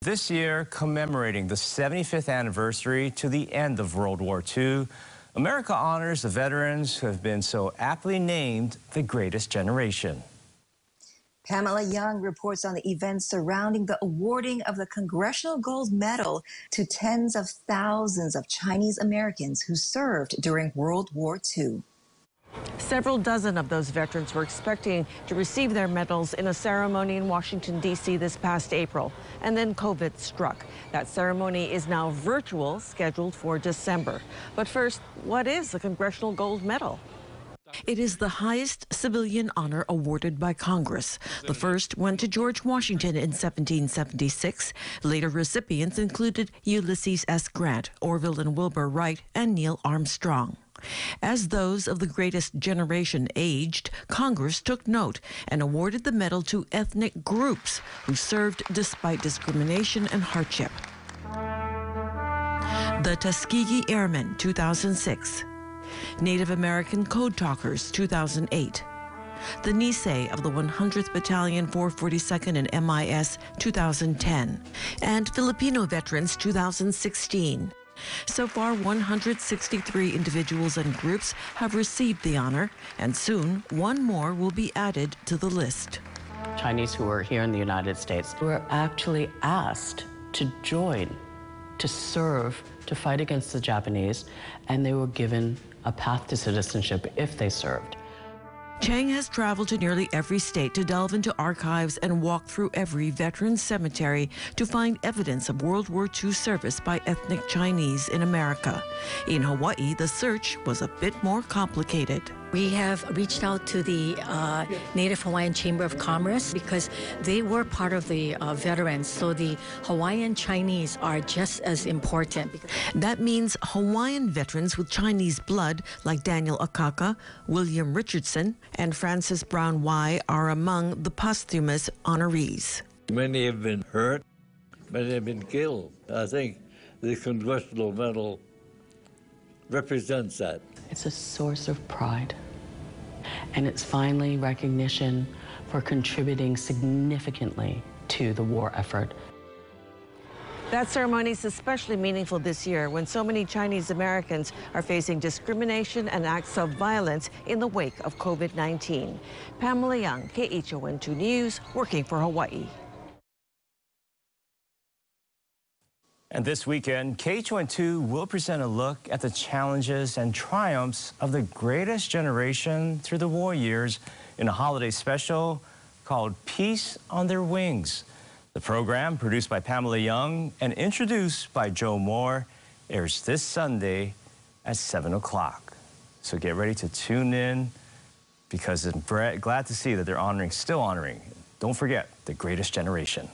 This year, commemorating the 75th anniversary to the end of World War II, America honors the veterans who have been so aptly named the Greatest Generation. Pamela Young reports on the events surrounding the awarding of the Congressional Gold Medal to tens of thousands of Chinese Americans who served during World War II. Several dozen of those veterans were expecting to receive their medals in a ceremony in Washington, D.C. this past April, and then COVID struck. That ceremony is now virtual, scheduled for December. But first, what is the Congressional Gold Medal? It is the highest civilian honor awarded by Congress. The first went to George Washington in 1776. Later recipients included Ulysses S. Grant, Orville and Wilbur Wright, and Neil Armstrong. As those of the Greatest Generation aged, Congress took note and awarded the medal to ethnic groups who served despite discrimination and hardship. The Tuskegee Airmen, 2006. Native American Code Talkers, 2008. The Nisei of the 100th Battalion, 442nd and MIS, 2010. And Filipino Veterans, 2016. So far, 163 individuals and groups have received the honor, and soon one more will be added to the list. Chinese who were here in the United States were actually asked to join, to serve, to fight against the Japanese, and they were given a path to citizenship if they served. Chang has traveled to nearly every state to delve into archives and walk through every veteran's cemetery to find evidence of World War II service by ethnic Chinese in America. In Hawaii, the search was a bit more complicated. We have reached out to the Native Hawaiian Chamber of Commerce because they were part of the veterans, so the Hawaiian Chinese are just as important. That means Hawaiian veterans with Chinese blood like Daniel Akaka, William Richardson, and Francis Brown Y are among the posthumous honorees. Many have been hurt, many have been killed. I think the Congressional Medal represents that. It's a source of pride, and it's finally recognition for contributing significantly to the war effort. That ceremony is especially meaningful this year when so many Chinese Americans are facing discrimination and acts of violence in the wake of COVID-19. Pamela Young, KHON2 News, working for Hawaii. And this weekend, KHON2 will present a look at the challenges and triumphs of the Greatest Generation through the war years in a holiday special called Peace on Their Wings. The program, produced by Pamela Young and introduced by Joe Moore, airs this Sunday at 7 o'clock. So get ready to tune in because I'm glad to see that they're still honoring. Don't forget, the Greatest Generation.